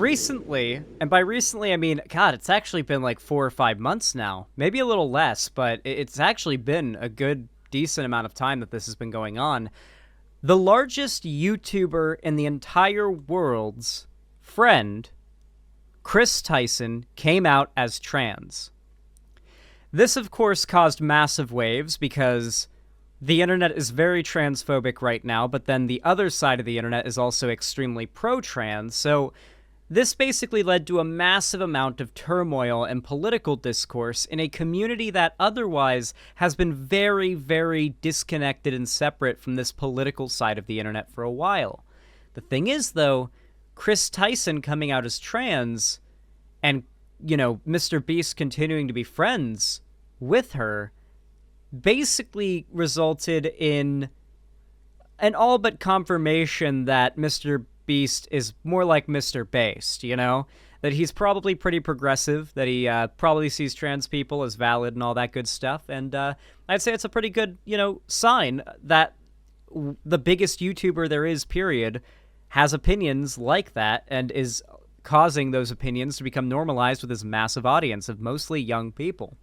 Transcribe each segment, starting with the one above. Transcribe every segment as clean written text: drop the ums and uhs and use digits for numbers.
recently, and by recently I mean, God, it's actually been like 4 or 5 months now, maybe a little less, but it's actually been a good, decent amount of time that this has been going on. The largest YouTuber in the entire world's friend, Chris Tyson, came out as trans. This, of course, caused massive waves because the internet is very transphobic right now, but then the other side of the internet is also extremely pro-trans, so this basically led to a massive amount of turmoil and political discourse in a community that otherwise has been very, very disconnected and separate from this political side of the internet for a while. The thing is, though, Chris Tyson coming out as trans and, MrBeast continuing to be friends with her basically resulted in an all but confirmation that Mr. Beast is more like Mr. Based, that he's probably pretty progressive, that he probably sees trans people as valid and all that good stuff. And I'd say it's a pretty good, sign that the biggest YouTuber there is, period, has opinions like that and is causing those opinions to become normalized with his massive audience of mostly young people.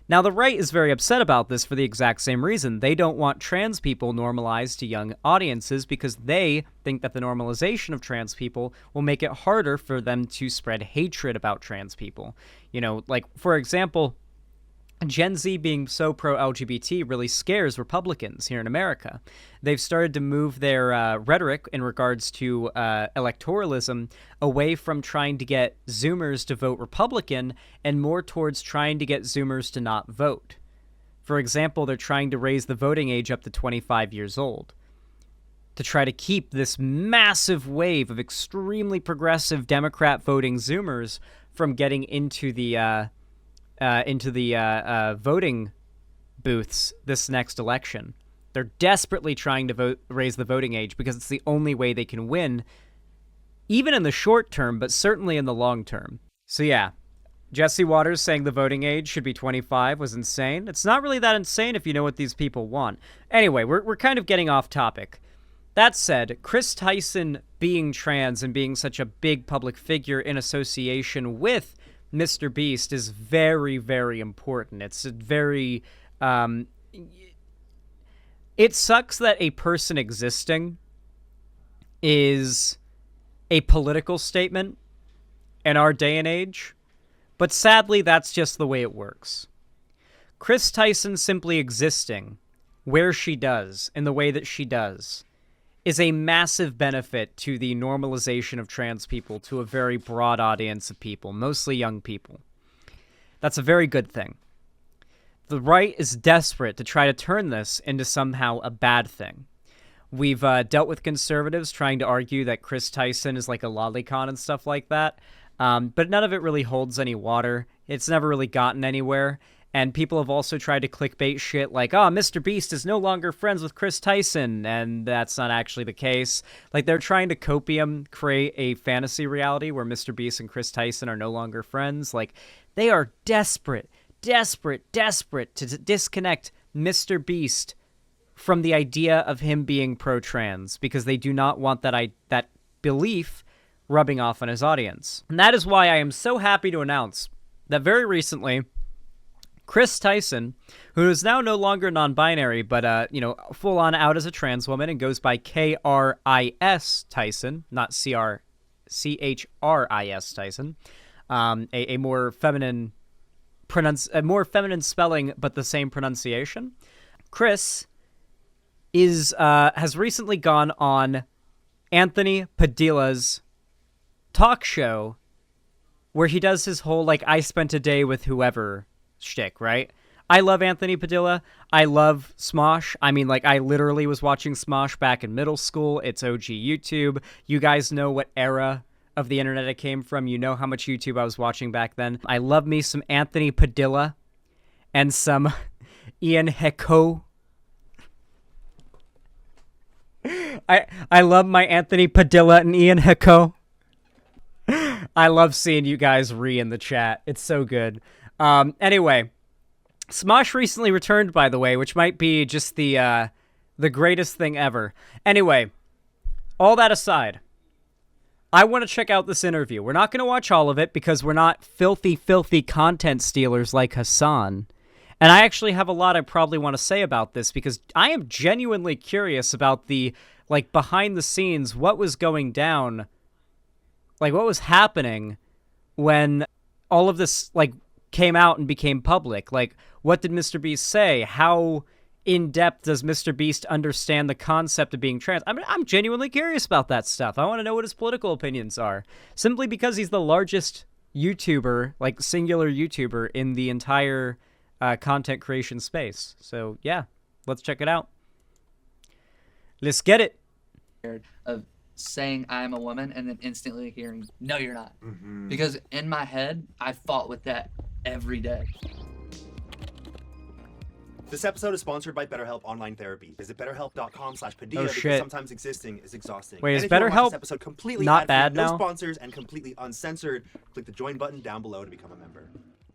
Now, the right is very upset about this for the exact same reason. They don't want trans people normalized to young audiences because they think that the normalization of trans people will make it harder for them to spread hatred about trans people. For example, Gen Z being so pro-LGBT really scares Republicans here in America. They've started to move their rhetoric in regards to electoralism away from trying to get Zoomers to vote Republican and more towards trying to get Zoomers to not vote. For example, they're trying to raise the voting age up to 25 years old to try to keep this massive wave of extremely progressive Democrat voting Zoomers from getting into the voting booths this next election. They're desperately trying to raise the voting age because it's the only way they can win, even in the short term, but certainly in the long term. So yeah, Jesse Waters saying the voting age should be 25 was insane. It's not really that insane if you know what these people want. Anyway, we're kind of getting off topic. That said, Chris Tyson being trans and being such a big public figure in association with MrBeast is very, very important. It's very, it sucks that a person existing is a political statement in our day and age, but sadly, that's just the way it works. Chris Tyson simply existing where she does, in the way that she does, is a massive benefit to the normalization of trans people to a very broad audience of people, mostly young people. That's a very good thing. The right is desperate to try to turn this into somehow a bad thing. We've dealt with conservatives trying to argue that Chris Tyson is like a lolicon and stuff like that, but none of it really holds any water. It's never really gotten anywhere. And people have also tried to clickbait shit like, MrBeast is no longer friends with Chris Tyson, and that's not actually the case. Like, they're trying to copium create a fantasy reality where MrBeast and Chris Tyson are no longer friends. Like, they are desperate to disconnect MrBeast from the idea of him being pro-trans because they do not want that belief rubbing off on his audience. And that is why I am so happy to announce that very recently, Chris Tyson, who is now no longer non-binary, but, full-on out as a trans woman and goes by K-R-I-S Tyson, not C-R-C-H-R-I-S Tyson, a more feminine spelling, but the same pronunciation. Chris has recently gone on Anthony Padilla's talk show where he does his whole, I spent a day with whoever shtick, right? I love Anthony Padilla. I love Smosh. I mean, I literally was watching Smosh back in middle school. It's OG YouTube. You guys know what era of the internet it came from. You know how much YouTube I was watching back then. I love me some Anthony Padilla and some Ian Hecko. I love my Anthony Padilla and Ian Hecko. I love seeing you guys in the chat. It's so good. Anyway, Smosh recently returned, by the way, which might be just the greatest thing ever. Anyway, all that aside, I want to check out this interview. We're not going to watch all of it because we're not filthy, filthy content stealers like Hassan. And I actually have a lot I probably want to say about this because I am genuinely curious about the, like, behind the scenes, what was going down, like, what was happening when all of this, like, came out and became public. Like, what did MrBeast say? How in-depth does MrBeast understand the concept of being trans? I mean, I'm genuinely curious about that stuff. I want to know what his political opinions are. Simply because he's the largest YouTuber, like, singular YouTuber in the entire content creation space. So, yeah, let's check it out. Let's get it. Of saying I'm a woman and then instantly hearing, no, you're not. Because in my head, I fought with that every day. This episode is sponsored by BetterHelp Online Therapy. Visit BetterHelp.com/Padilla because sometimes existing is exhausting. Wait, is if you wanna watch BetterHelp this episode completely not ad-free, bad no now? sponsors, and completely uncensored, click the join button down below to become a member.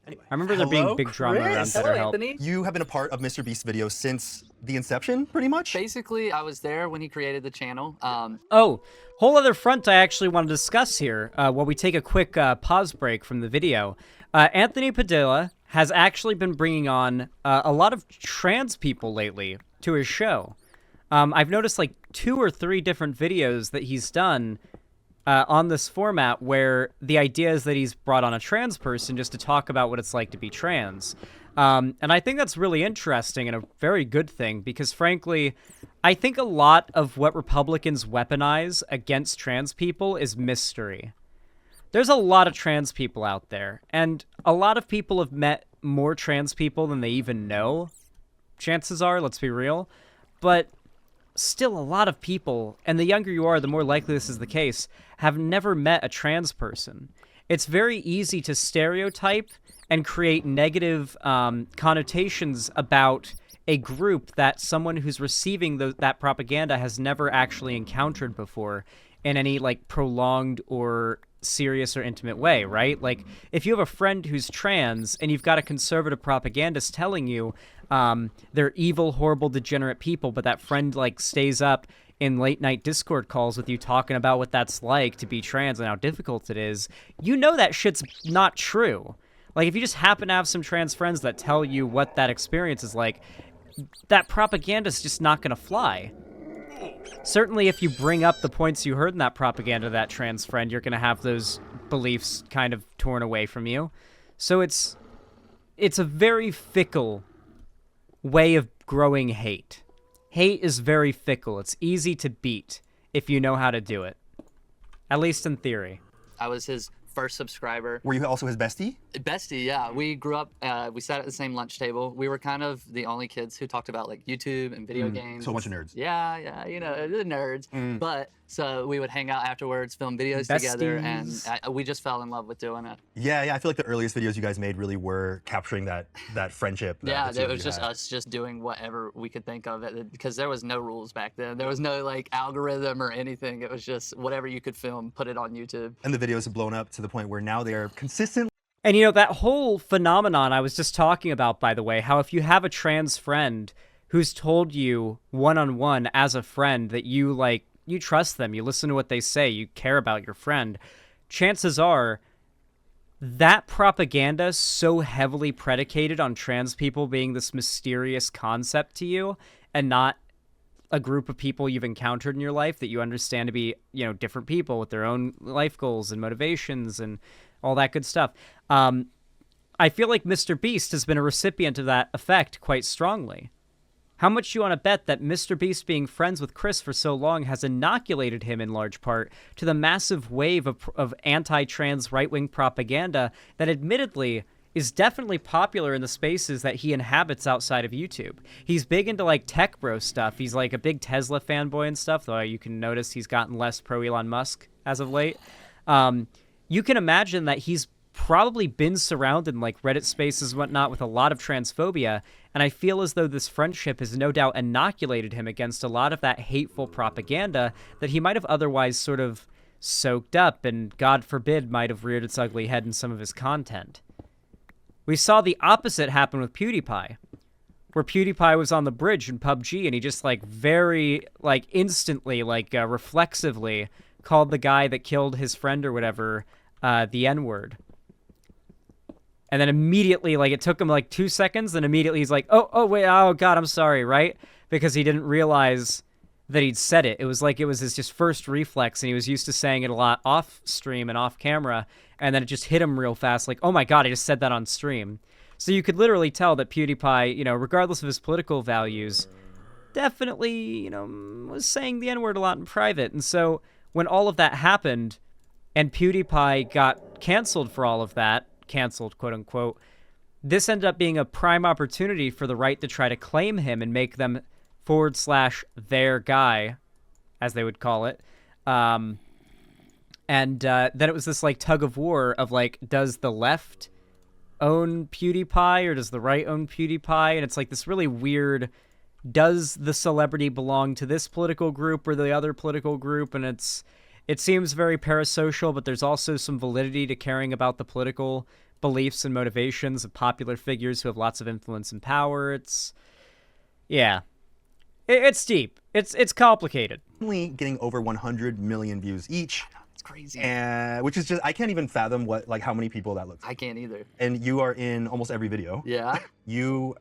Anyway. I remember there being big drama around Hello, BetterHelp. Anthony. You have been a part of MrBeast's videos since the inception, pretty much? Basically, I was there when he created the channel. Oh, whole other front I actually want to discuss here while we take a quick pause break from the video. Anthony Padilla has actually been bringing on a lot of trans people lately to his show. I've noticed like 2 or 3 different videos that he's done on this format where the idea is that he's brought on a trans person just to talk about what it's like to be trans. And I think that's really interesting and a very good thing because, frankly, I think a lot of what Republicans weaponize against trans people is mystery. There's a lot of trans people out there, and a lot of people have met more trans people than they even know. Chances are, let's be real. But still a lot of people, and the younger you are, the more likely this is the case, have never met a trans person. It's very easy to stereotype and create negative connotations about a group that someone who's receiving that propaganda has never actually encountered before in any, like, prolonged or serious or intimate way, right? Like, if you have a friend who's trans and you've got a conservative propagandist telling you they're evil, horrible, degenerate people, but that friend, like, stays up in late-night Discord calls with you talking about what that's like to be trans and how difficult it is, you know that shit's not true. Like, if you just happen to have some trans friends that tell you what that experience is like, that propaganda's just not gonna fly. Certainly, if you bring up the points you heard in that propaganda to that trans friend, you're going to have those beliefs kind of torn away from you. So it's a very fickle way of growing hate. Hate is very fickle. It's easy to beat if you know how to do it. At least in theory. I was his first subscriber. Were you also his bestie? Bestie, yeah. We grew up, we sat at the same lunch table. We were kind of the only kids who talked about, like, YouTube and video games. So a bunch of nerds. Yeah, you know, the nerds. But, so we would hang out afterwards, film videos together, and we just fell in love with doing it. Yeah, I feel like the earliest videos you guys made really were capturing that friendship. Yeah, it was just us just doing whatever we could think of, because there was no rules back then. There was no, like, algorithm or anything. It was just whatever you could film, put it on YouTube. And the videos have blown up to the point where now they are consistent. And, you know, that whole phenomenon I was just talking about, by the way, how if you have a trans friend who's told you one-on-one as a friend that you, like, you trust them, you listen to what they say, you care about your friend, chances are that propaganda so heavily predicated on trans people being this mysterious concept to you and not a group of people you've encountered in your life that you understand to be, you know, different people with their own life goals and motivations and all that good stuff. I feel like MrBeast has been a recipient of that effect quite strongly. How much do you want to bet that MrBeast being friends with Chris for so long has inoculated him in large part to the massive wave of anti-trans right-wing propaganda that admittedly is definitely popular in the spaces that he inhabits outside of YouTube. He's big into, like, tech bro stuff. He's, like, a big Tesla fanboy and stuff, though you can notice he's gotten less pro-Elon Musk as of late. You can imagine that he's probably been surrounded in, like, Reddit spaces and whatnot with a lot of transphobia, and I feel as though this friendship has no doubt inoculated him against a lot of that hateful propaganda that he might have otherwise sort of soaked up and, God forbid, might have reared its ugly head in some of his content. We saw the opposite happen with PewDiePie, where PewDiePie was on the bridge in PUBG, and he just, like, very, like, instantly, like, reflexively called the guy that killed his friend or whatever the N-word. And then immediately, like, it took him like 2 seconds, and immediately he's like, oh, wait, oh, God, I'm sorry, right? Because he didn't realize that he'd said it. It was like it was his just first reflex, and he was used to saying it a lot off stream and off camera, and then it just hit him real fast, like, oh my God, I just said that on stream. So you could literally tell that PewDiePie, you know, regardless of his political values, definitely, you know, was saying the N-word a lot in private. And so when all of that happened, and PewDiePie got canceled for all of that, canceled, quote unquote, this ended up being a prime opportunity for the right to try to claim him and make them /their guy, as they would call it. And then it was this like tug of war of like, does the left own PewDiePie or does the right own PewDiePie? And it's like this really weird, does the celebrity belong to this political group or the other political group? And it seems very parasocial, but there's also some validity to caring about the political beliefs and motivations of popular figures who have lots of influence and power. It's deep. It's complicated. Getting over 100 million views each. It's crazy. And which is just, I can't even fathom how many people that looks. I can't either. And you are in almost every video. Yeah. You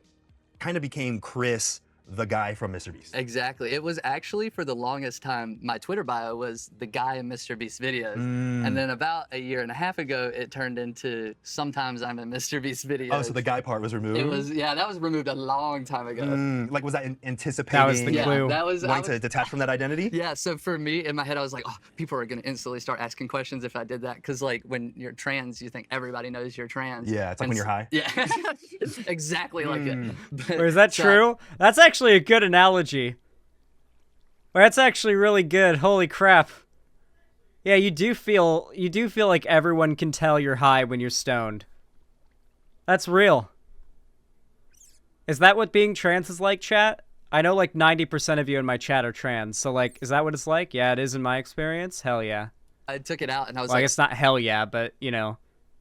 kind of became Chris, the guy from MrBeast. Exactly. It was actually, for the longest time, my Twitter bio was the guy in MrBeast videos. And then about a year and a half ago, it turned into sometimes I'm in MrBeast videos. Oh, so the guy part was removed? It was, yeah, that was removed a long time ago. Like, was that anticipating? That was the clue. Yeah, that was, wanting to detach from that identity? Yeah, so for me, in my head, I was like, oh, people are going to instantly start asking questions if I did that. Because, like, when you're trans, you think everybody knows you're trans. Yeah, it's like when you're high. Yeah, it's exactly like it. But, Or is that true? That's actually a good analogy. Or that's actually really good. Holy crap. Yeah, you do feel like everyone can tell you're high when you're stoned. That's real. Is that what being trans is like, chat? I know like 90% of you in my chat are trans, so like, is that what it's like? Yeah, it is in my experience. Hell yeah. I took it out and I was Well, like, I guess not hell yeah, but you know,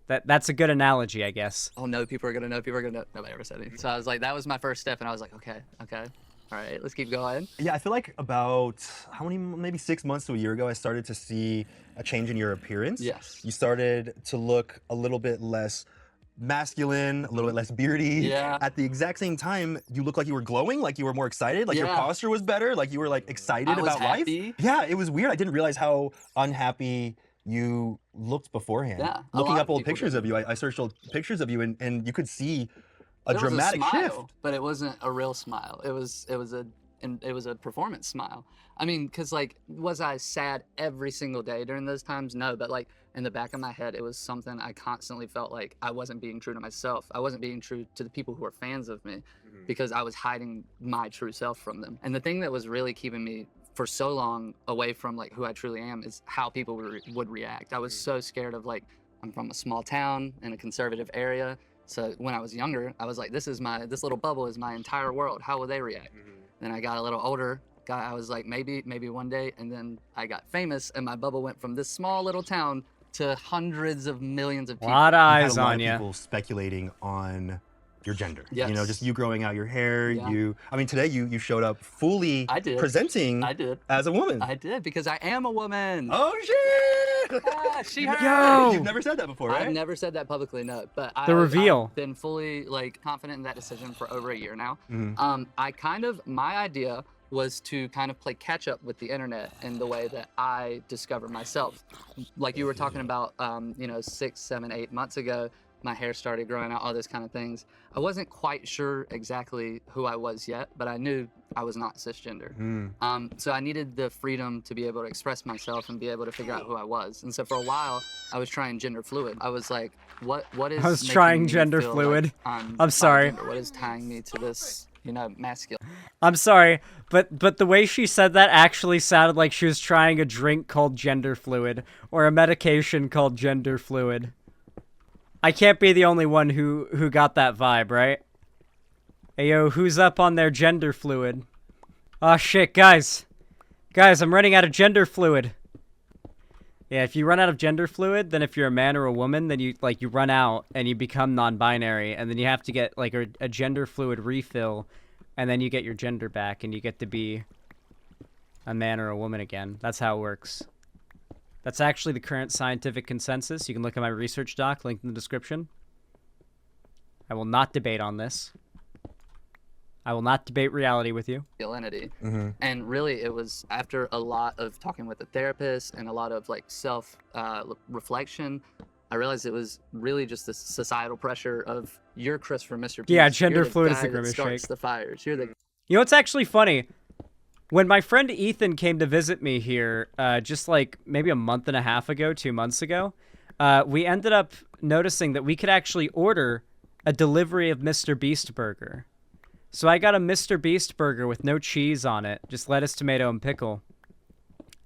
that's a good analogy, I guess. oh no, people are gonna know, people are gonna know. Nobody ever said anything. So I was like, that was my first step, and I was like, okay, all right, let's keep going. Yeah, I feel like about maybe 6 months to a year ago, I started to see a change in your appearance. Yes. You started to look a little bit less masculine, a little bit less beardy. Yeah. At the exact same time, you looked like you were glowing, like you were more excited, like your Yeah. posture was better, like you were like excited I was about happy. life. Yeah, it was weird. I didn't realize how unhappy you looked beforehand. Yeah, a Looking lot up of old people pictures did. of you, I searched old pictures of you, and you could see a There was dramatic smile, shift. but it wasn't a real smile. It was a performance smile. I mean, because like, was I sad every single day during those times? No, but like in the back of my head, it was something I constantly felt like I wasn't being true to myself. I wasn't being true to the people who were fans of me because I was hiding my true self from them. And the thing that was really keeping me for so long away from like who I truly am is how people would react. I was so scared of like, I'm from a small town in a conservative area. So when I was younger, I was like, this little bubble is my entire world. How will they react? Then I got a little older. I was like, maybe one day. And then I got famous, and my bubble went from this small little town to hundreds of millions of A people. lot of You had eyes a lot on of you. people speculating on your gender. Yes. You know, just you growing out your hair. Yeah. I mean, today you showed up fully I did. presenting I did. as a woman. I did, because I am a woman. Oh shit! Ah, she, her. Yo! You've never said that before, right? I've never said that publicly, no. But The reveal. I've been fully like confident in that decision for over a year now. Mm-hmm. My idea was to kind of play catch up with the internet in the way that I discovered myself. Like you were talking about, 6, 7, 8 months ago, my hair started growing out, all those kind of things. I wasn't quite sure exactly who I was yet, but I knew I was not cisgender. So I needed the freedom to be able to express myself and be able to figure out who I was. And so for a while, I was trying gender fluid. I was like, what is I was making trying me gender feel fluid. Like I'm sorry. bigender? What is tying me to this, masculine? I'm sorry, but the way she said that actually sounded like she was trying a drink called gender fluid or a medication called gender fluid. I can't be the only one who got that vibe, right? Hey yo, who's up on their gender fluid? Oh shit, guys, I'm running out of gender fluid. Yeah, if you run out of gender fluid, then if you're a man or a woman, then you run out and you become non-binary, and then you have to get like a gender fluid refill, and then you get your gender back and you get to be a man or a woman again. That's how it works. That's actually the current scientific consensus. You can look at my research doc, linked in the description. I will not debate on this. I will not debate reality with you. masculinity. Mm-hmm. And really, it was after a lot of talking with a therapist and a lot of like self reflection, I realized it was really just the societal pressure of you're Christopher, Mr. Beast. Yeah, gender you're the fluid is guy the that grimace starts shake. the fires. You're the You know what's actually funny? When my friend Ethan came to visit me here, just like maybe a month and a half ago, 2 months ago, we ended up noticing that we could actually order a delivery of MrBeast burger. So I got a MrBeast burger with no cheese on it, just lettuce, tomato, and pickle.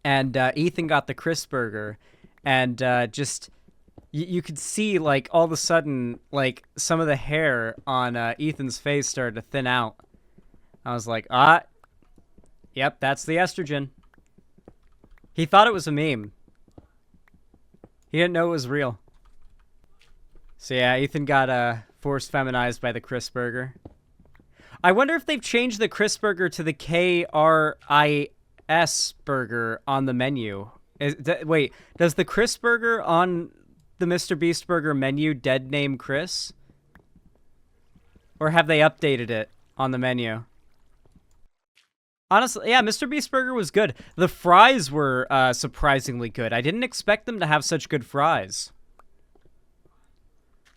And Ethan got the crisp burger, and just you could see like all of a sudden like some of the hair on Ethan's face started to thin out. I was like, yep, that's the estrogen. He thought it was a meme. He didn't know it was real. So yeah, Ethan got forced feminized by the crisp burger. I wonder if they've changed the crisp burger to the KRIS burger on the menu. Wait, does the crisp burger on the MrBeast burger menu dead name Chris? Or have they updated it on the menu? Honestly, yeah, MrBeast burger was good. The fries were surprisingly good. I didn't expect them to have such good fries.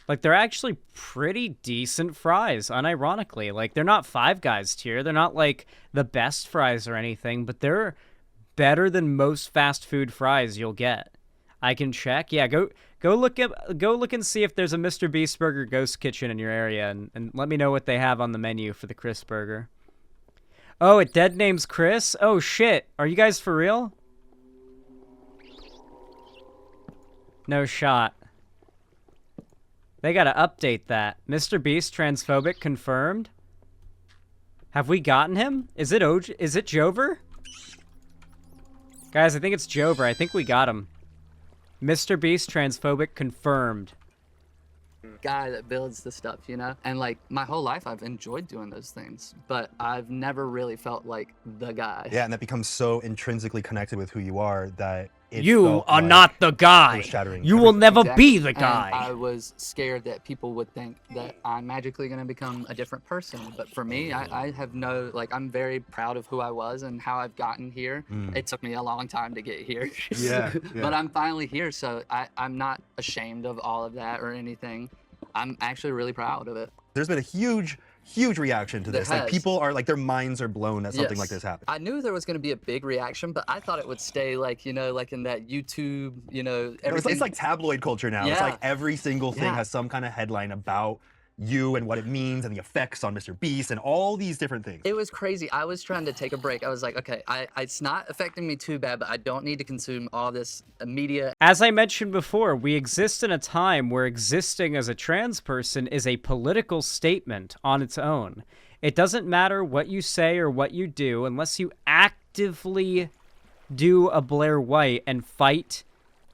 Like, they're actually pretty decent fries, unironically. Like, they're not Five Guys tier. They're not, like, the best fries or anything, but they're better than most fast food fries you'll get. I can check. Yeah, go look and see if there's a MrBeast burger ghost kitchen in your area, and let me know what they have on the menu for the Chris burger. Oh, it dead names Chris? Oh, shit. Are you guys for real? No shot. They gotta update that. MrBeast transphobic confirmed? Have we gotten him? Is it Jover? Guys, I think it's Jover. I think we got him. MrBeast transphobic confirmed. guy that builds the stuff, you know? And like my whole life I've enjoyed doing those things, but I've never really felt like the guy. Yeah, and that becomes so intrinsically connected with who you are that it You felt are like not the guy. earth-shattering You will everything. never Exactly. be the And guy. I was scared that people would think that I'm magically going to become a different person. But for me, I have no, like, I'm very proud of who I was and how I've gotten here. It took me a long time to get here. Yeah, But I'm finally here, so I'm not ashamed of all of that or anything. I'm actually really proud of it. There's been a huge reaction to There this. Like, has. people are like, their minds are blown that something like Yes. this happened. I knew there was going to be a big reaction, but I thought it would stay like, you know, like in that YouTube, you know, everything. It's like tabloid culture now. It's Yeah. like every single thing Yeah. has some kind of headline about you and what it means and the effects on MrBeast and all these different things. It was crazy. I was trying to take a break. I was like, okay, it's not affecting me too bad, but I don't need to consume all this media. As I mentioned before, we exist in a time where existing as a trans person is a political statement on its own. It doesn't matter what you say or what you do unless you actively do a Blair White and fight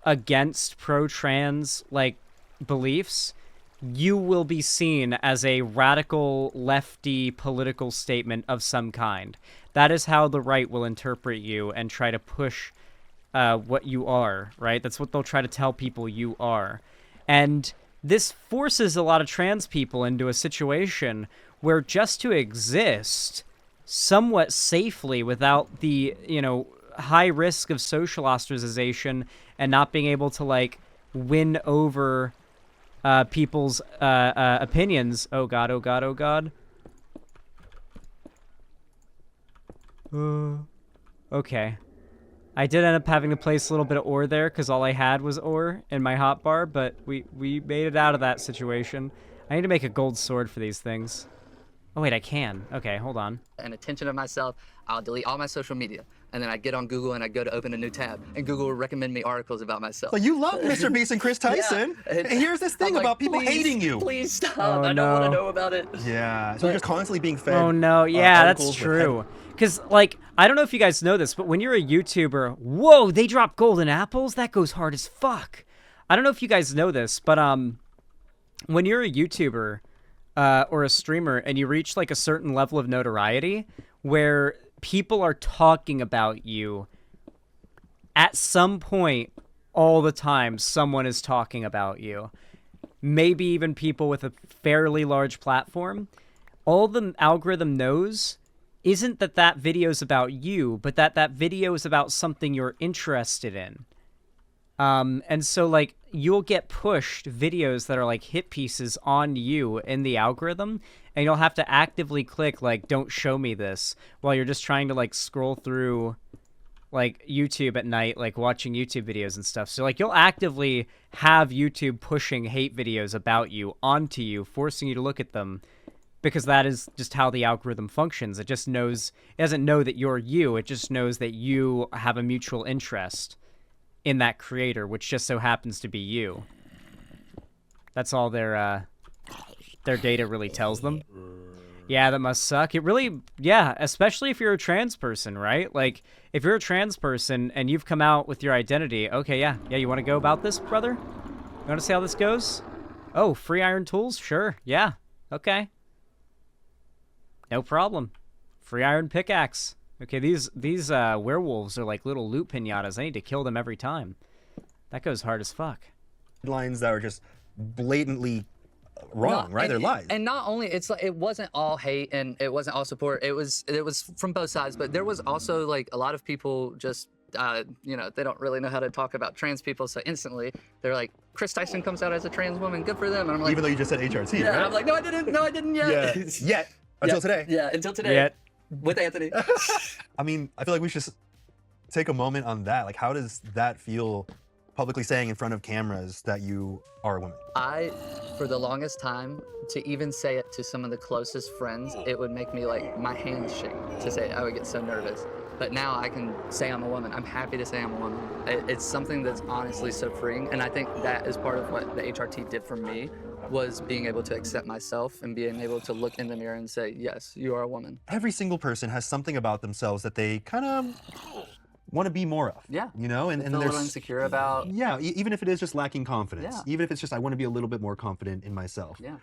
against pro-trans, like, beliefs. You will be seen as a radical lefty political statement of some kind. That is how the right will interpret you and try to push what you are, right? That's what they'll try to tell people you are. And this forces a lot of trans people into a situation where just to exist somewhat safely without the, you know, high risk of social ostracization and not being able to, like, win over people's opinions. Oh god, oh god, oh god. Okay. I did end up having to place a little bit of ore there because all I had was ore in my hotbar, but we made it out of that situation. I need to make a gold sword for these things. Oh wait, I can. Okay, hold on. And attention of myself, I'll delete all my social media. And then I get on Google and I go to open a new tab. And Google will recommend me articles about myself. But you love MrBeast and Chris Tyson. Yeah. And here's this thing I'm like, about people "Please, hating you. Please stop. Oh, I don't no. want to know about it. Yeah. So you're just constantly being fed. Oh no, yeah, that's articles with true. Because, like, I don't know if you guys know this, but when you're a YouTuber, whoa, they drop golden apples? That goes hard as fuck. I don't know if you guys know this, but when you're a YouTuber or a streamer and you reach, like, a certain level of notoriety where people are talking about you, at some point, all the time someone is talking about you. Maybe even people with a fairly large platform. All the algorithm knows isn't that that video is about you, but that that video is about something you're interested in. And so, like, you'll get pushed videos that are, like, hit pieces on you in the algorithm, and you'll have to actively click, like, don't show me this, while you're just trying to, like, scroll through, like, YouTube at night, like, watching YouTube videos and stuff. So, like, you'll actively have YouTube pushing hate videos about you onto you, forcing you to look at them, because that is just how the algorithm functions. It just knows, it doesn't know that you're you, it just knows that you have a mutual interest in that creator, which just so happens to be you. That's all their data really tells them. Yeah, that must suck. It really, yeah, especially if you're a trans person, right? Like, if you're a trans person and you've come out with your identity, okay, yeah, you want to go about this, brother? You want to see how this goes? Oh, free iron tools? Sure, yeah, okay. No problem. Free iron pickaxe. Okay, these werewolves are like little loot pinatas. I need to kill them every time. That goes hard as fuck. Headlines that are just blatantly wrong, right? They're lies. And not only, it's like, it wasn't all hate and it wasn't all support. It was from both sides, but there was also like a lot of people just, you know, they don't really know how to talk about trans people, so instantly they're like, Chris Tyson comes out as a trans woman, good for them. And I'm like, even though you just said HRT, yeah, right? I'm like, no, I didn't yet. Yeah. Yet. Until today. Yeah, until today. Yet. With Anthony. I mean, I feel like we should take a moment on that. Like, how does that feel, publicly saying in front of cameras that you are a woman? I, for the longest time, to even say it to some of the closest friends, it would make me like, my hands shake to say it. I would get so nervous. But now I can say I'm a woman. I'm happy to say I'm a woman. It's something that's honestly so freeing. And I think that is part of what the HRT did for me, was being able to accept myself and being able to look in the mirror and say, yes, you are a woman. Every single person has something about themselves that they kind of want to be more of. Yeah. You know, and feel a little insecure about. Yeah, even if it is just lacking confidence. Yeah. Even if it's just, I want to be a little bit more confident in myself. Yeah.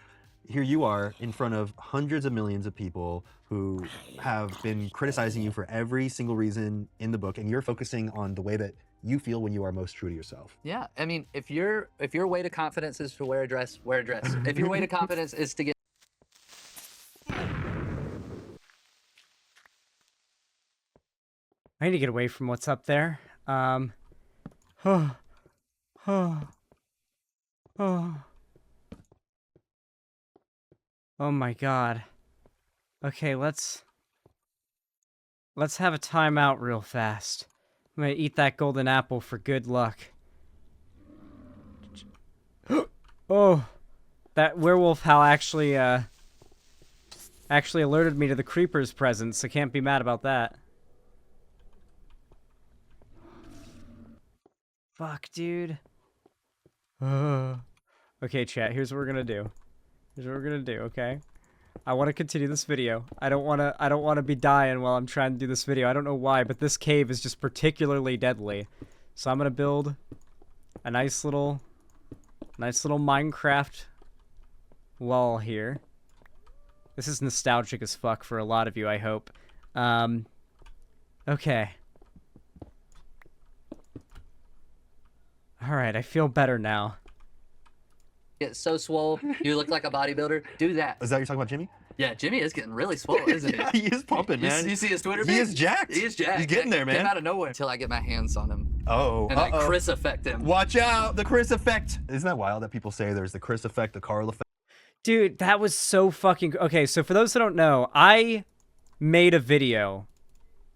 Here you are in front of hundreds of millions of people who have been criticizing you for every single reason in the book, and you're focusing on the way that you feel when you are most true to yourself. Yeah, I mean, if your way to confidence is to wear a dress, wear a dress. If your way to confidence is to get. I need to get away from what's up there. Oh my god. Okay, let's have a timeout real fast. I'm gonna eat that golden apple for good luck. Oh, that werewolf howl actually alerted me to the creeper's presence, so can't be mad about that. Fuck, dude. Okay, chat, here's what we're gonna do. Okay? I want to continue this video. I don't want to be dying while I'm trying to do this video. I don't know why, but this cave is just particularly deadly. So I'm going to build a nice little Minecraft wall here. This is nostalgic as fuck for a lot of you, I hope. Okay. Alright, I feel better now. Get so swole, you look like a bodybuilder. Do that. Is that what you're talking about, Jimmy? Yeah, Jimmy is getting really swole, isn't Yeah, he? he is pumping, man. You see his Twitter He feed? is jacked. He is jacked. He's getting there, man. Came out of nowhere. Until I get my hands on him. Oh, And I Chris affect him. Watch out, the Chris effect. Isn't that wild that people say there's the Chris effect, the Carl effect? Dude, that was so fucking... Okay, so for those who don't know, I made a video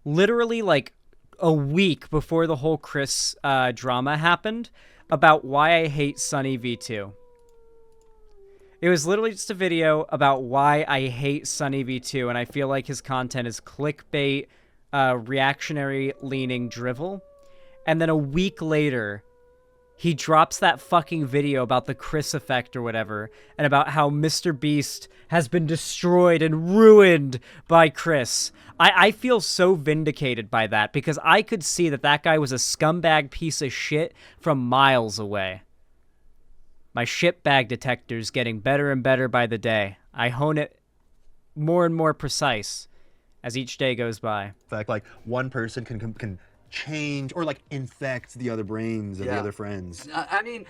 literally like a week before the whole Chris drama happened about why I hate Sunny V2. It was literally just a video about why I hate Sunny V2, and I feel like his content is clickbait, reactionary-leaning drivel. And then a week later, he drops that fucking video about the Chris effect or whatever, and about how MrBeast has been destroyed and ruined by Chris. I feel so vindicated by that, because I could see that that guy was a scumbag piece of shit from miles away. My shitbag detector's getting better and better by the day. I hone it more and more precise as each day goes by. Fact, like one person can change or like infect the other brains of the Yeah. other friends. I mean,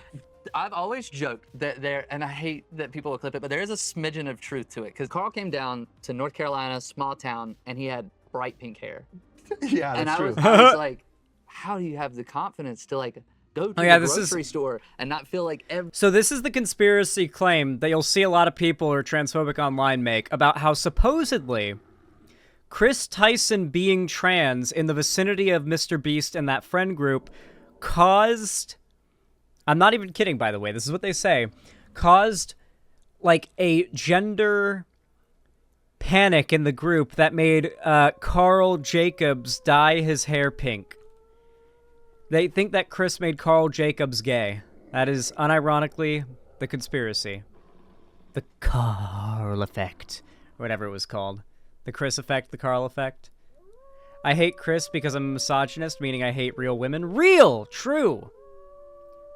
I've always joked that and I hate that people will clip it, but there is a smidgen of truth to it. Because Carl came down to North Carolina, small town, and he had bright pink hair. Yeah, And that's true. I was like, how do you have the confidence to like go to the grocery store and not feel like every... So this is the conspiracy claim that you'll see a lot of people who are transphobic online make about how supposedly Chris Tyson being trans in the vicinity of MrBeast and that friend group caused... I'm not even kidding, by the way. This is what they say. Caused, like, a gender panic in the group that made Carl Jacobs dye his hair pink. They think that Chris made Carl Jacobs gay. That is, unironically, the conspiracy. The Carl effect. Or whatever it was called. The Chris effect, the Carl effect. I hate Chris because I'm a misogynist, meaning I hate real women. Real! True!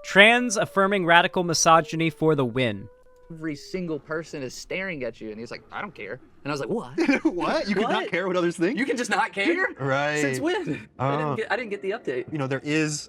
Trans affirming radical misogyny for the win. Every single person is staring at you, and he's like, I don't care. And I was like, what? What? You can not care what others think? You can just not care? Right. Since when? I didn't get the update. You know, there is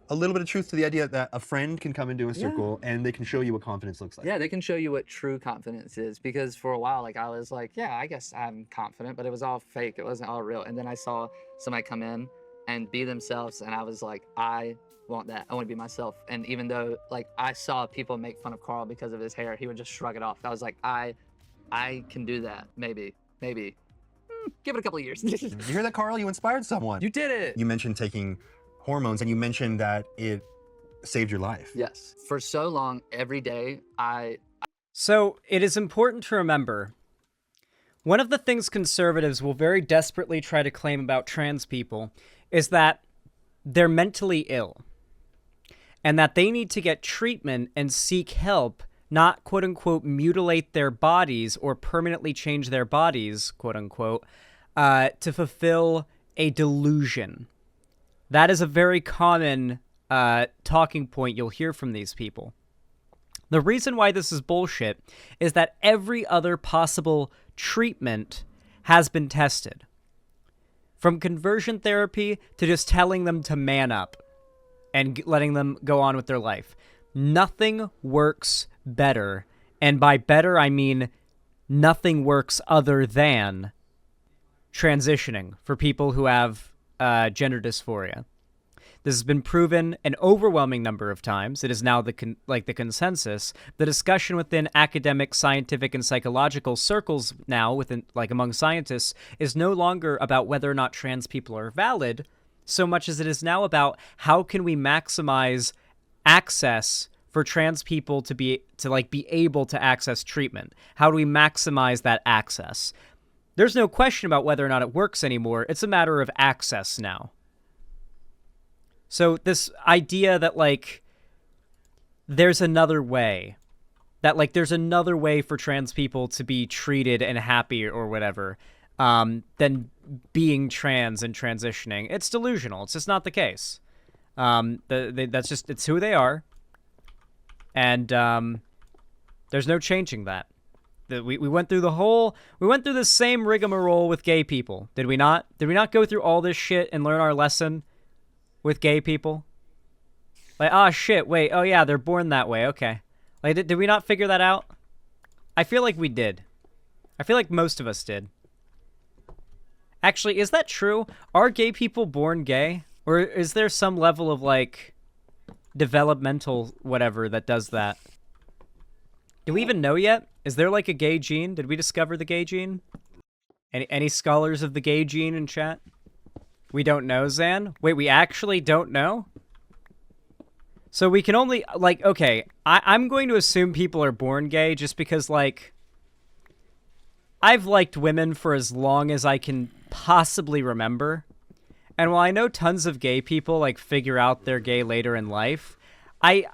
a little bit of truth to the idea that a friend can come into a circle and they can show you what confidence looks like. Yeah, they can show you what true confidence is. Because for a while, like, I was like, yeah, I guess I'm confident, but it was all fake. It wasn't all real. And then I saw somebody come in and be themselves, and I was like, I want that. I want to be myself. And even though, like, I saw people make fun of Carl because of his hair, he would just shrug it off. I was like, I can do that. Maybe. Give it a couple of years. Did you hear that, Carl? You inspired someone. You did it. You mentioned taking hormones, and you mentioned that it saved your life. Yes. For so long, every day, So, it is important to remember, one of the things conservatives will very desperately try to claim about trans people is that they're mentally ill, and that they need to get treatment and seek help, not quote-unquote mutilate their bodies or permanently change their bodies, quote-unquote, to fulfill a delusion. That is a very common talking point you'll hear from these people. The reason why this is bullshit is that every other possible treatment has been tested. From conversion therapy to just telling them to man up and letting them go on with their life. Nothing works better. And by better, I mean nothing works other than transitioning for people who have gender dysphoria. This has been proven an overwhelming number of times. It is now the consensus. The discussion within academic, scientific, and psychological circles now, within among scientists, is no longer about whether or not trans people are valid, so much as it is now about how can we maximize access for trans people to be able to access treatment. How do we maximize that access? There's no question about whether or not it works anymore. It's a matter of access now. So this idea that, there's another way. That, there's another way for trans people to be treated and happy or whatever than being trans and transitioning. It's delusional. It's just not the case. It's who they are. And there's no changing that. We went through the same rigmarole with gay people. Did we not? Did we not go through all this shit and learn our lesson with gay people? Shit, wait, oh yeah, they're born that way, okay. Did we not figure that out? I feel like we did. I feel like most of us did. Actually, is that true? Are gay people born gay? Or is there some level of, developmental whatever that does that? Do we even know yet? Is there, a gay gene? Did we discover the gay gene? Any scholars of the gay gene in chat? We don't know, Zan? Wait, we actually don't know? So we can only, okay, I'm going to assume people are born gay just because, I've liked women for as long as I can possibly remember. And while I know tons of gay people, figure out they're gay later in life, I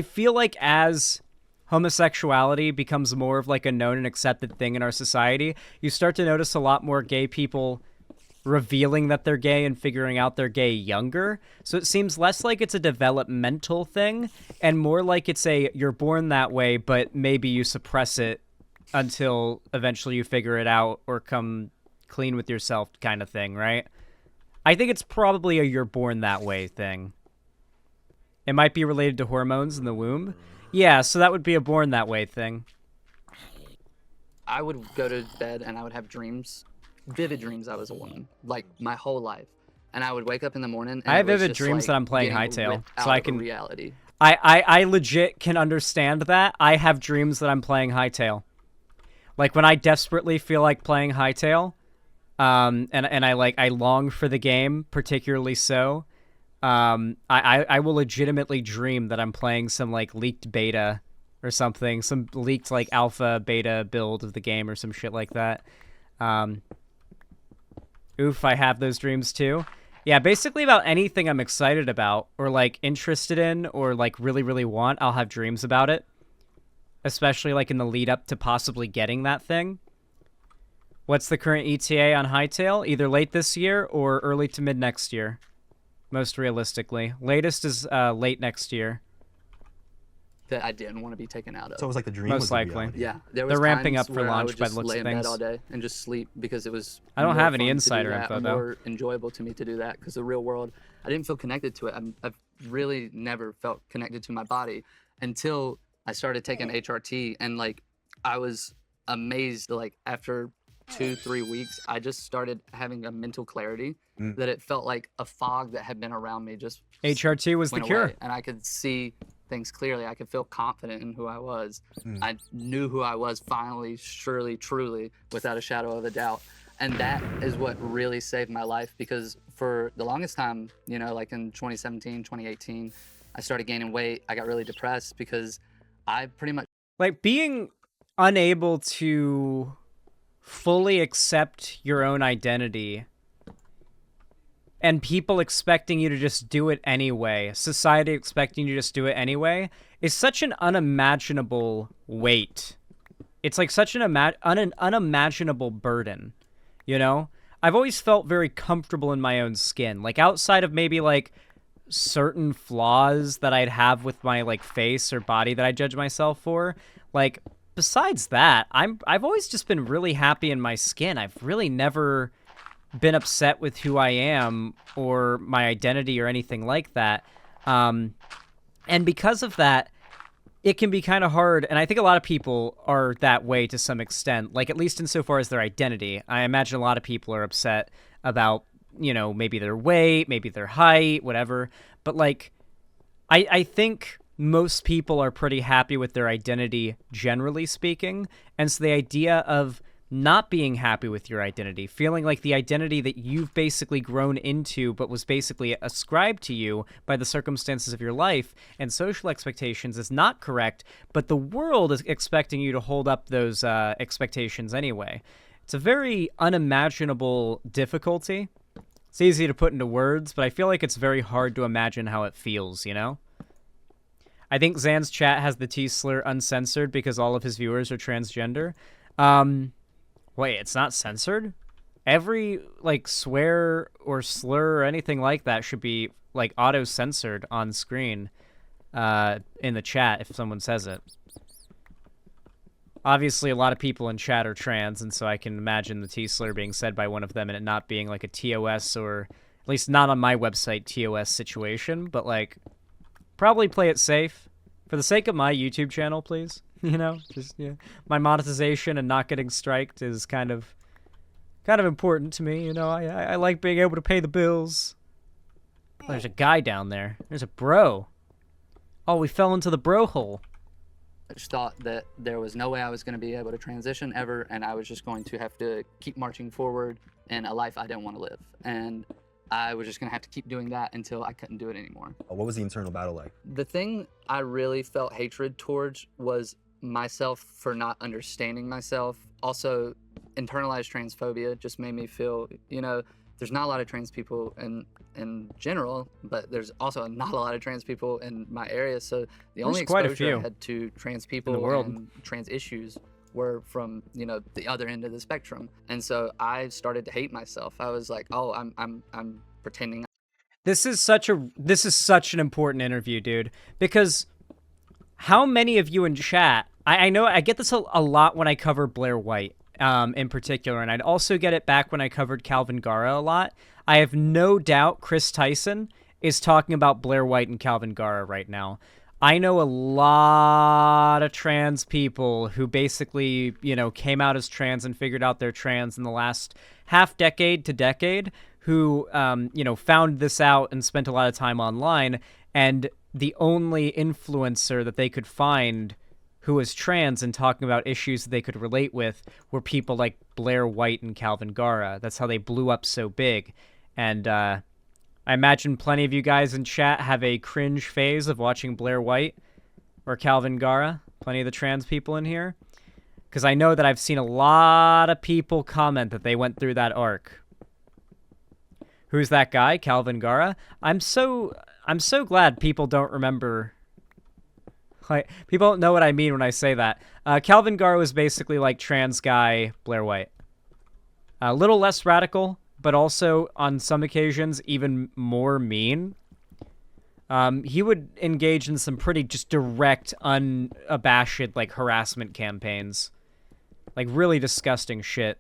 feel like as homosexuality becomes more of, a known and accepted thing in our society, you start to notice a lot more gay people revealing that they're gay and figuring out they're gay younger. So it seems less like it's a developmental thing and more like it's you're born that way, but maybe you suppress it until eventually you figure it out or come clean with yourself kind of thing, right? I think it's probably a you're born that way thing. It might be related to hormones in the womb. Yeah, so that would be a born that way thing. I would go to bed and I would have dreams, vivid dreams I was a woman, like my whole life. And I would wake up in the morning and I have it was vivid just, dreams like, that I'm playing getting Hightail, ripped so out I of a can reality. I legit can understand that. I have dreams that I'm playing Hightail. Like when I desperately feel like playing Hightail, and I long for the game, particularly so. I will legitimately dream that I'm playing some like leaked beta or something, some leaked like alpha beta build of the game or some shit like that. Oof, I have those dreams too. Yeah, basically about anything I'm excited about or like interested in or like really, really want, I'll have dreams about it. Especially like in the lead up to possibly getting that thing. What's the current ETA on Hightail? Either late this year or early to mid next year. Most realistically. Latest is late next year. That I didn't want to be taken out of. So it was like the dream Most was the likely. reality. Yeah, there was They're ramping times up for where I launch would by just the looks lay of in bed things. all day and just sleep because it was. I don't more have any fun to do insider that, info, or though. more enjoyable to me to do that because the real world, I didn't feel connected to it. I've really never felt connected to my body until I started taking HRT, and like I was amazed. Like after 2-3 weeks, I just started having a mental clarity that it felt like a fog that had been around me just HRT was the went cure. away, and I could see things clearly. I could feel confident in who I was. I knew who I was finally, surely, truly, without a shadow of a doubt. And that is what really saved my life, because for the longest time, you know, like in 2017, 2018, I started gaining weight. I got really depressed because I pretty much Like being unable to fully accept your own identity and people expecting you to just do it anyway, society expecting you to just do it anyway, is such an unimaginable weight. It's like such an unimaginable burden, you know? I've always felt very comfortable in my own skin. Like outside of maybe like certain flaws that I'd have with my like face or body that I judge myself for, like besides that, I've always just been really happy in my skin. I've really never been upset with who I am or my identity or anything like that. And because of that, it can be kind of hard. And I think a lot of people are that way to some extent, like at least insofar as their identity. I imagine a lot of people are upset about, you know, maybe their weight, maybe their height, whatever. But like, I think most people are pretty happy with their identity, generally speaking. And so the idea of not being happy with your identity, feeling like the identity that you've basically grown into but was basically ascribed to you by the circumstances of your life and social expectations is not correct, but the world is expecting you to hold up those expectations anyway. It's a very unimaginable difficulty. It's easy to put into words, but I feel like it's very hard to imagine how it feels, you know? I think Zan's chat has the T-slur uncensored because all of his viewers are transgender. Wait, it's not censored? Every, like, swear or slur or anything like that should be, like, auto-censored on screen in the chat if someone says it. Obviously, a lot of people in chat are trans, and so I can imagine the T-slur being said by one of them and it not being, like, a TOS or, at least not on my website, TOS situation, but, like, probably play it safe. For the sake of my YouTube channel, please. You know, just yeah, my monetization and not getting striked is kind of important to me. You know, I like being able to pay the bills. Oh, there's a guy down there. There's a bro. Oh, we fell into the bro hole. I just thought that there was no way I was going to be able to transition ever, and I was just going to have to keep marching forward in a life I didn't want to live. And I was just going to have to keep doing that until I couldn't do it anymore. What was the internal battle like? The thing I really felt hatred towards was myself for not understanding myself. Also, internalized transphobia just made me feel, you know, there's not a lot of trans people in general, but there's also not a lot of trans people in my area. So the only quite a exposure few I had to trans people in the world. and trans issues were from, you know, the other end of the spectrum. And so I started to hate myself. I was like, oh, I'm pretending. This is such an important interview, dude, because how many of you in chat, I know I get this a lot when I cover Blair White in particular, and I'd also get it back when I covered Calvin Gara a lot. I have no doubt Chris Tyson is talking about Blair White and Calvin Garra right now. I know a lot of trans people who basically, came out as trans and figured out they're trans in the last half decade to decade who, found this out and spent a lot of time online. And the only influencer that they could find who was trans and talking about issues that they could relate with were people like Blair White and Calvin Garra. That's how they blew up so big. And I imagine plenty of you guys in chat have a cringe phase of watching Blair White or Calvin Garra, plenty of the trans people in here. Because I know that I've seen a lot of people comment that they went through that arc. Who's that guy, Calvin Garra? I'm so glad people don't remember. Like, people don't know what I mean when I say that. Calvin Garra was basically like trans guy Blair White. A little less radical, but also on some occasions even more mean. He would engage in some pretty just direct, unabashed like harassment campaigns. Like really disgusting shit.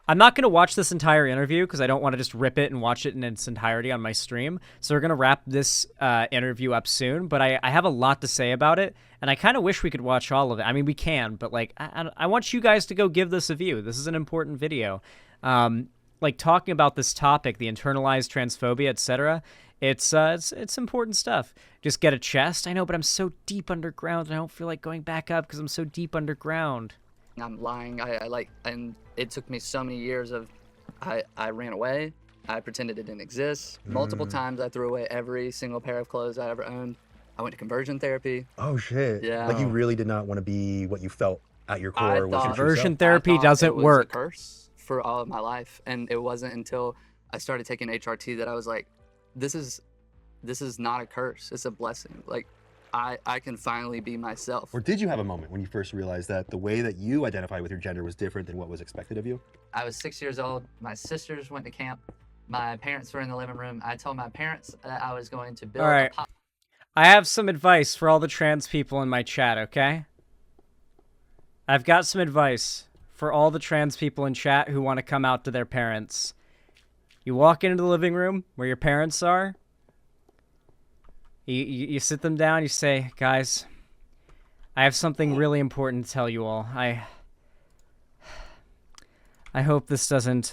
I'm not going to watch this entire interview because I don't want to just rip it and watch it in its entirety on my stream. So we're going to wrap this interview up soon. But I have a lot to say about it. And I kind of wish we could watch all of it. I mean, we can. But like, I want you guys to go give this a view. This is an important video. Like talking about this topic, the internalized transphobia, etc. It's important stuff. Just get a chest. I know, but I'm so deep underground. And I don't feel like going back up because I'm so deep underground. I'm lying. And it took me so many years of, I ran away. I pretended it didn't exist. Multiple times I threw away every single pair of clothes I ever owned. I went to conversion therapy. Oh shit. Yeah. Like you really did not want to be what you felt at your core. Conversion therapy doesn't work. It was a curse for all of my life. And it wasn't until I started taking HRT that I was like, this is not a curse. It's a blessing. Like, I can finally be myself. Or did you have a moment when you first realized that the way that you identified with your gender was different than what was expected of you? I was 6 years old. My sisters went to camp. My parents were in the living room. I told my parents that I was going to build a pop. I have some advice for all the trans people in my chat, okay? I've got some advice for all the trans people in chat who want to come out to their parents. You walk into the living room where your parents are. You sit them down, you say, guys, I have something really important to tell you all. I hope this doesn't,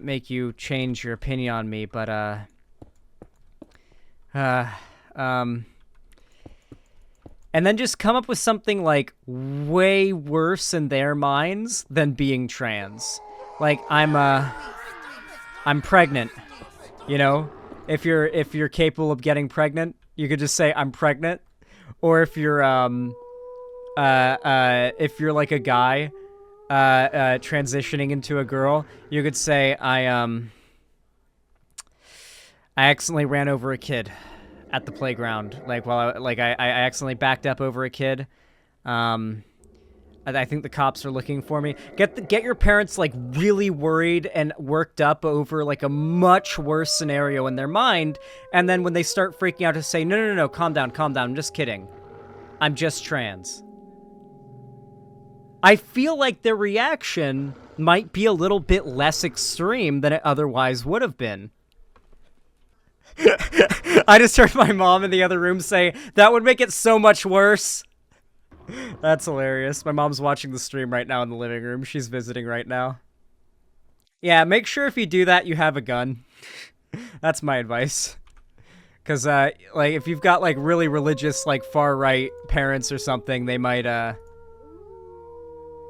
make you change your opinion on me, but, and then just come up with something, like, way worse in their minds than being trans. Like, I'm pregnant, you know? If you're capable of getting pregnant, you could just say I'm pregnant. Or if you're like a guy transitioning into a girl, you could say I accidentally ran over a kid at the playground. Like I accidentally backed up over a kid. I think the cops are looking for me. Get your parents like really worried and worked up over like a much worse scenario in their mind, and then when they start freaking out, to say, no, calm down, I'm just kidding. I'm just trans. I feel like their reaction might be a little bit less extreme than it otherwise would have been. I just heard my mom in the other room say, that would make it so much worse. That's hilarious. My mom's watching the stream right now in the living room. She's visiting right now. Yeah, make sure if you do that, you have a gun. That's my advice. Because, like, if you've got, like, really religious, like, far-right parents or something, they might,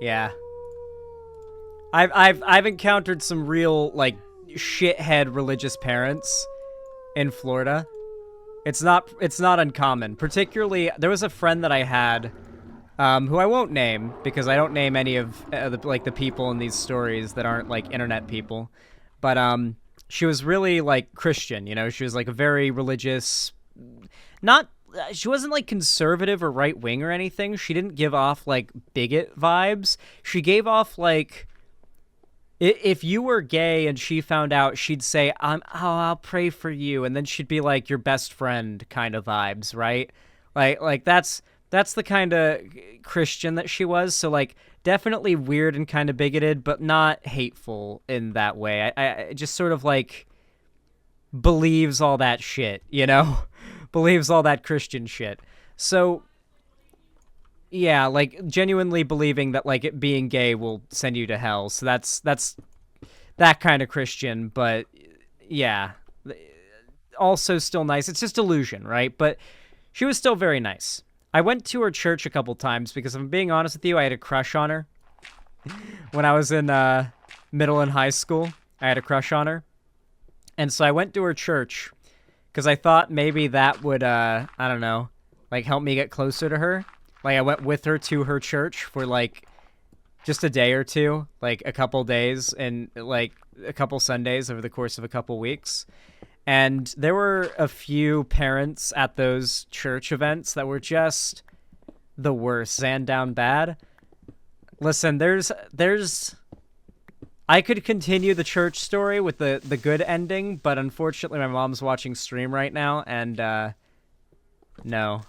yeah. I've encountered some real, like, shithead religious parents in Florida. It's not uncommon. Particularly, there was a friend that I had, who I won't name because I don't name any of the people in these stories that aren't like internet people, but she was really like Christian, you know. She was like a very religious, she wasn't like conservative or right wing or anything. She didn't give off like bigot vibes. She gave off like, if you were gay and she found out, she'd say, I'll pray for you, and then she'd be like your best friend kind of vibes, right? Like that's that's the kind of Christian that she was. So like definitely weird and kind of bigoted, but not hateful in that way. I just sort of like believes all that shit, you know? Believes all that Christian shit. So yeah, like genuinely believing that like it being gay will send you to hell. So that's that kind of Christian, but yeah. Also still nice. It's just illusion, right? But she was still very nice. I went to her church a couple times because if I'm being honest with you, I had a crush on her. When I was in middle and high school, I had a crush on her. And so I went to her church because I thought maybe that would, I don't know, like help me get closer to her. Like I went with her to her church for like just a day or two, like a couple days and like a couple Sundays over the course of a couple weeks. And there were a few parents at those church events that were just the worst, Sandown bad. Listen, there's I could continue the church story with the good ending, but unfortunately my mom's watching stream right now and no.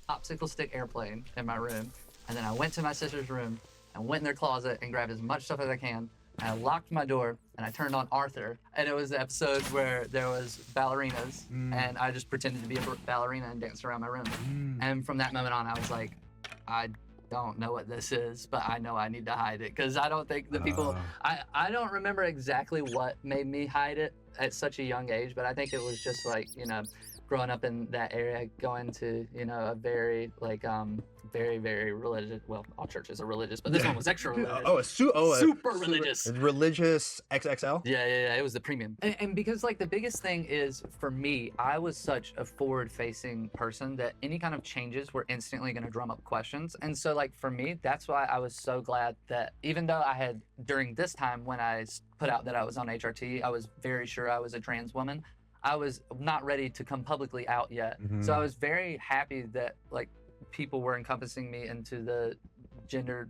Popsicle stick airplane in my room, and then I went to my sister's room and went in their closet and grabbed as much stuff as I can. And I locked my door and I turned on Arthur, and it was the episode where there was ballerinas, and I just pretended to be a ballerina and danced around my room. And from that moment on, I was like, I don't know what this is, but I know I need to hide it because I don't think the people. I don't remember exactly what made me hide it at such a young age, but I think it was just like growing up in that area, going to a very like very, very religious. Well, all churches are religious, but this one was extra religious. Super religious. Religious XXL? Yeah. It was the premium. And because like the biggest thing is for me, I was such a forward-facing person that any kind of changes were instantly going to drum up questions. And so like for me, that's why I was so glad that even though I had during this time when I put out that I was on HRT, I was very sure I was a trans woman. I was not ready to come publicly out yet. So I was very happy that like people were encompassing me into the gender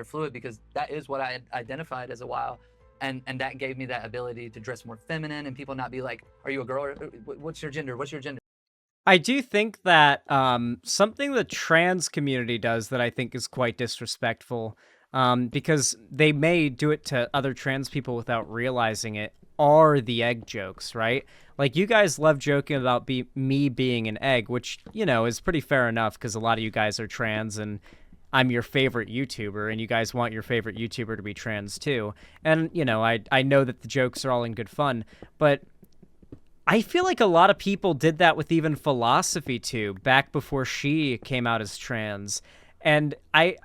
fluid, because that is what I had identified as a while, and that gave me that ability to dress more feminine and people not be like, are you a girl, or what's your gender, I do think that something the trans community does that I think is quite disrespectful, because they may do it to other trans people without realizing it, are the egg jokes, right? Like, you guys love joking about me being an egg, which, is pretty fair enough because a lot of you guys are trans and I'm your favorite YouTuber and you guys want your favorite YouTuber to be trans too. And, I know that the jokes are all in good fun, but I feel like a lot of people did that with even Philosophy Tube back before she came out as trans. And I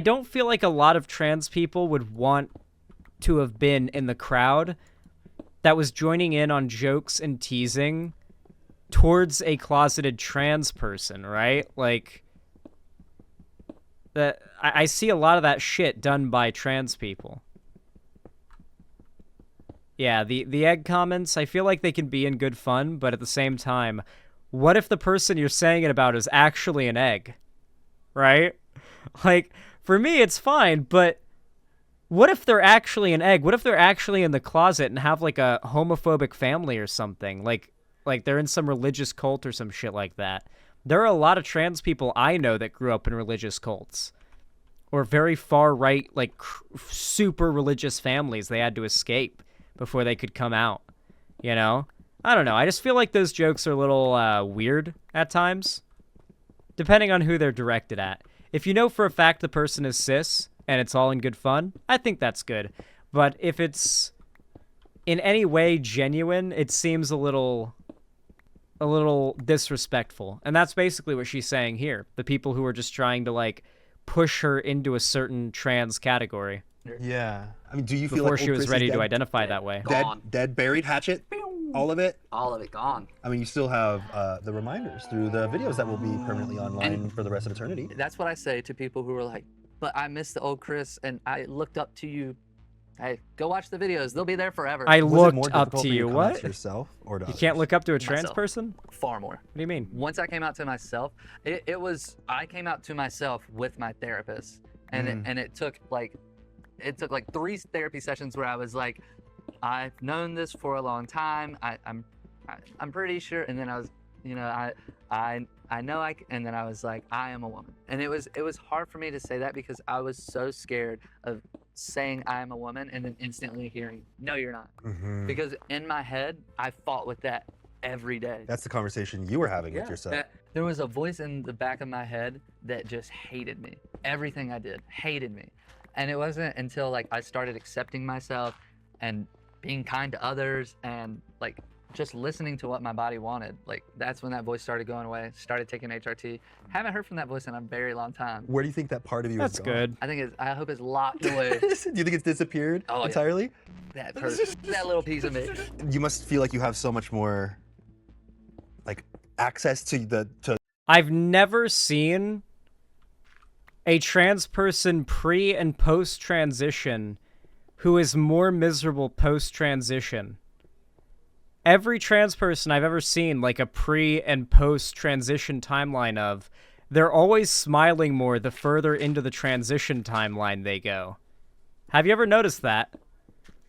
don't feel like a lot of trans people would want to have been in the crowd that was joining in on jokes and teasing towards a closeted trans person, right? Like, that I see a lot of that shit done by trans people. Yeah, the egg comments, I feel like they can be in good fun, but at the same time, what if the person you're saying it about is actually an egg? Right? Like, for me, it's fine, but what if they're actually an egg? What if they're actually in the closet and have like a homophobic family or something? Like they're in some religious cult or some shit like that. There are a lot of trans people I know that grew up in religious cults or very far right, like super religious families they had to escape before they could come out. I don't know. I just feel like those jokes are a little weird at times, depending on who they're directed at. If you know for a fact the person is cis and it's all in good fun, I think that's good. But if it's in any way genuine, it seems a little disrespectful. And that's basically what she's saying here. The people who are just trying to like push her into a certain trans category. Yeah. I mean, do you feel before like she was ready to identify that way? Dead, buried, hatchet? All of it? All of it gone. I mean, you still have the reminders through the videos that will be permanently online for the rest of eternity. That's what I say to people who are like, but I miss the old Chris and I looked up to you. Hey, go watch the videos. They'll be there forever. I Was it looked more up difficult to for you you. to come out What? to yourself or to You can't others? look up to a trans Myself. person? Far more. What do you mean? Once I came out to myself, I came out to myself with my therapist, and it took like 3 therapy sessions where I was like, I've known this for a long time. I'm pretty sure, and then I was, I know and then I was like, I am a woman. And it was hard for me to say that because I was so scared of saying I am a woman and then instantly hearing, no, you're not. Because in my head, I fought with that every day. That's the conversation you were having with yourself. There was a voice in the back of my head that just hated me. Everything I did hated me. And it wasn't until like I started accepting myself and being kind to others and like just listening to what my body wanted. Like that's when that voice started going away. Started taking HRT. Haven't heard from that voice in a very long time. Where do you think that part of you That's is gone? good. I hope it's locked away. Do you think it's disappeared entirely? That person, that little piece of me. You must feel like you have so much more like access to I've never seen a trans person pre and post transition who is more miserable post transition. Every trans person I've ever seen, like a pre and post transition timeline of, they're always smiling more the further into the transition timeline they go. Have you ever noticed that?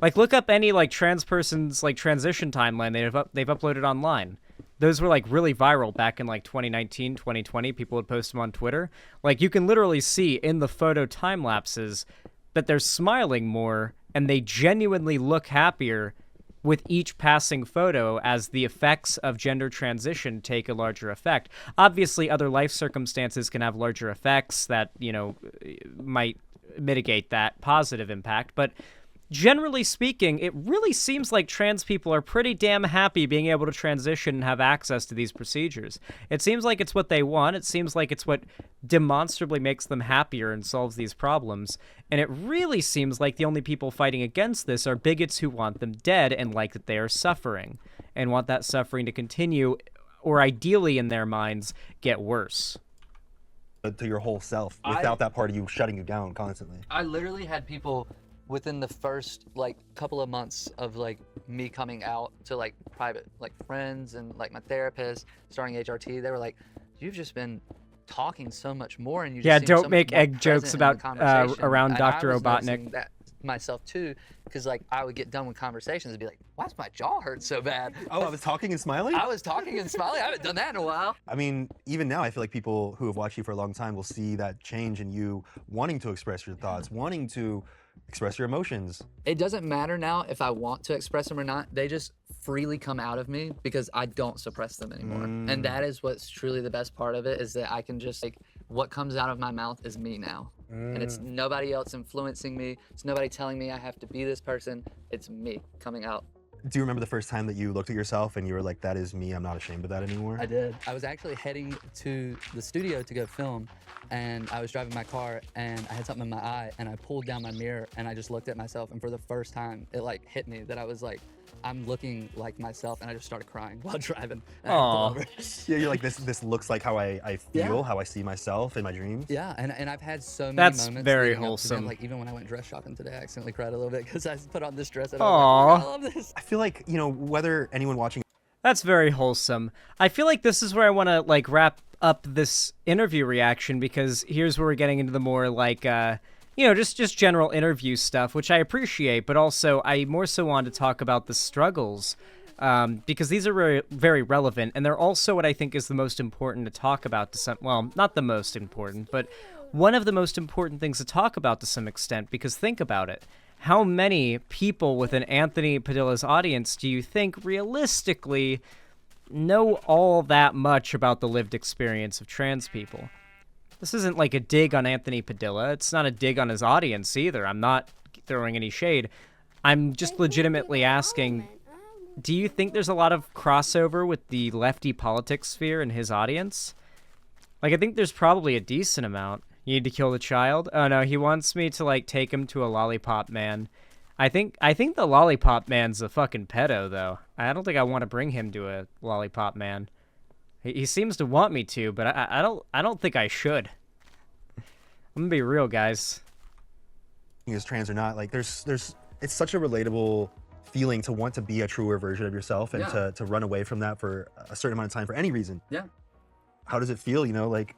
Like, look up any like trans person's like transition timeline they've uploaded online. Those were like really viral back in like 2019, 2020. People would post them on Twitter. Like, you can literally see in the photo time lapses that they're smiling more and they genuinely look happier with each passing photo as the effects of gender transition take a larger effect. Obviously, other life circumstances can have larger effects that, you know, might mitigate that positive impact, but generally speaking, it really seems like trans people are pretty damn happy being able to transition and have access to these procedures. It seems like it's what they want. It seems like it's what demonstrably makes them happier and solves these problems. And it really seems like the only people fighting against this are bigots who want them dead and like that they are suffering and want that suffering to continue or ideally in their minds get worse. To your whole self without that part of you shutting you down constantly. I literally had people within the first like couple of months of like me coming out to like private like friends and like my therapist starting HRT, they were like, you've just been talking so much more and you just seem don't so make much more egg jokes present in the about conversation." around And Dr. I was Obotnik. noticing that myself too, because like I would get done with conversations and be like, why's my jaw hurt so bad? Oh, I was talking and smiling? I was talking and smiling. I haven't done that in a while. I mean, even now, I feel like people who have watched you for a long time will see that change in you wanting to express your thoughts, wanting to express your emotions. It doesn't matter now if I want to express them or not. They just freely come out of me because I don't suppress them anymore. And that is what's truly the best part of it, is that I can just like, what comes out of my mouth is me now. And it's nobody else influencing me. It's nobody telling me I have to be this person. It's me coming out. Do you remember the first time that you looked at yourself and you were like, that is me, I'm not ashamed of that anymore? I did. I was actually heading to the studio to go film, and I was driving my car and I had something in my eye and I pulled down my mirror and I just looked at myself, and for the first time it like hit me that I was like, I'm looking like myself, and I just started crying while driving. And I Aw. pulled over. Yeah, you're like, this looks like how I feel, how I see myself in my dreams. Yeah, and I've had so many That's moments. very leading up to wholesome. them, like even when I went dress shopping today, I accidentally cried a little bit because I put on this dress and I Aw. was like, I love this. I feel like, you know, whether anyone watching That's very wholesome. I feel like this is where I want to like wrap up this interview reaction, because here's where we're getting into the more like you know, just general interview stuff, which I appreciate, but also I more so want to talk about the struggles, because these are very, very relevant, and they're also what I think is the most important to talk about to some, well, not the most important, but one of the most important things to talk about to some extent, because think about it. How many people within Anthony Padilla's audience do you think realistically know all that much about the lived experience of trans people? This isn't like a dig on Anthony Padilla. It's not a dig on his audience either. I'm not throwing any shade. I'm just legitimately asking, do you think there's a lot of crossover with the lefty politics sphere in his audience? Like, I think there's probably a decent amount. You need to kill the child? Oh no, he wants me to like take him to a lollipop man. I think the lollipop man's a fucking pedo though. I don't think I want to bring him to a lollipop man. He seems to want me to, but I don't think I should. I'm gonna be real, guys. is trans or not, like there's it's such a relatable feeling to want to be a truer version of yourself and to run away from that for a certain amount of time for any reason. Yeah. How does it feel, you know, like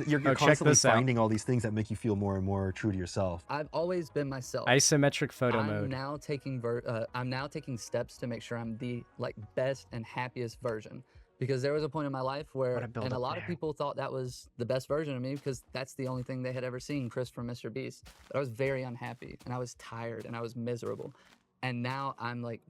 you're check constantly this out. finding all these things that make you feel more and more true to yourself. I've always been myself. Isometric photo I'm mode. now taking steps to make sure I'm the like best and happiest version. because there was a point in my life where, What a build and a up lot of there. people thought that was the best version of me because that's the only thing they had ever seen, Chris from MrBeast. But I was very unhappy and I was tired and I was miserable. And now I'm like,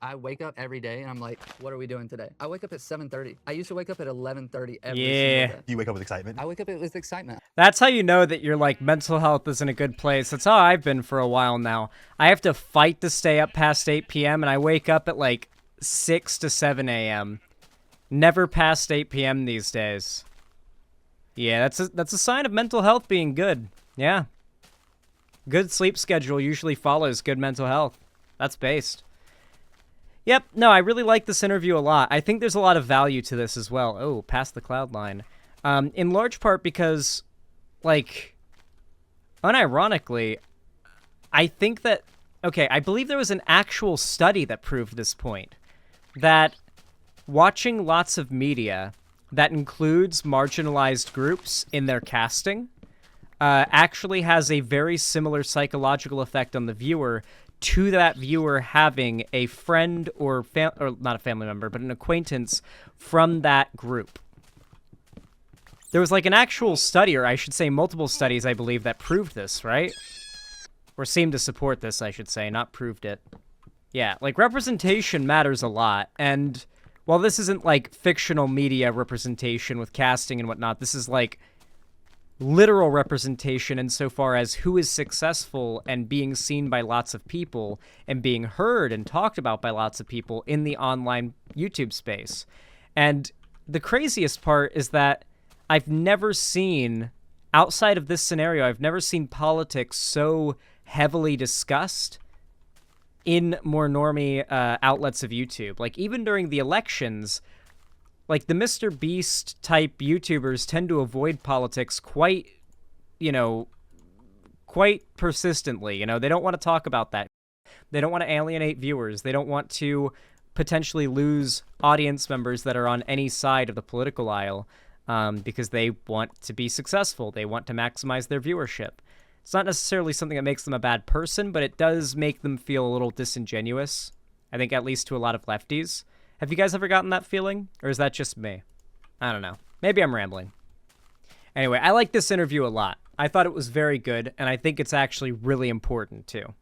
I wake up every day and I'm like, what are we doing today? I wake up at 7:30. I used to wake up at 11:30 every single day. Do you wake up with excitement? I wake up with excitement. That's how you know that your like mental health is in a good place. That's how I've been for a while now. I have to fight to stay up past 8 p.m. and I wake up at like 6 to 7 a.m. Never past 8 p.m. these days. Yeah, that's a sign of mental health being good. Yeah. Good sleep schedule usually follows good mental health. That's based. Yep, no, I really like this interview a lot. I think there's a lot of value to this as well. Oh, past the cloud line. In large part because, like, unironically, I think that, okay, I believe there was an actual study that proved this point. That watching lots of media that includes marginalized groups in their casting actually has a very similar psychological effect on the viewer to that viewer having a friend or not a family member, but an acquaintance from that group. There was like an actual study, or I should say multiple studies, I believe, that proved this, right? Or seemed to support this, I should say, not proved it. Yeah, like representation matters a lot, and while this isn't like fictional media representation with casting and whatnot, this is like literal representation insofar as who is successful and being seen by lots of people and being heard and talked about by lots of people in the online YouTube space. And the craziest part is that I've never seen, outside of this scenario, I've never seen politics so heavily discussed in more normie outlets of YouTube. Like, even during the elections, like, the MrBeast type YouTubers tend to avoid politics quite persistently. You know, they don't want to talk about that. They don't want to alienate viewers. They don't want to potentially lose audience members that are on any side of the political aisle because they want to be successful. They want to maximize their viewership. It's not necessarily something that makes them a bad person, but it does make them feel a little disingenuous, I think, at least to a lot of lefties. Have you guys ever gotten that feeling? Or is that just me? I don't know. Maybe I'm rambling. Anyway, I like this interview a lot. I thought it was very good, and I think it's actually really important, too.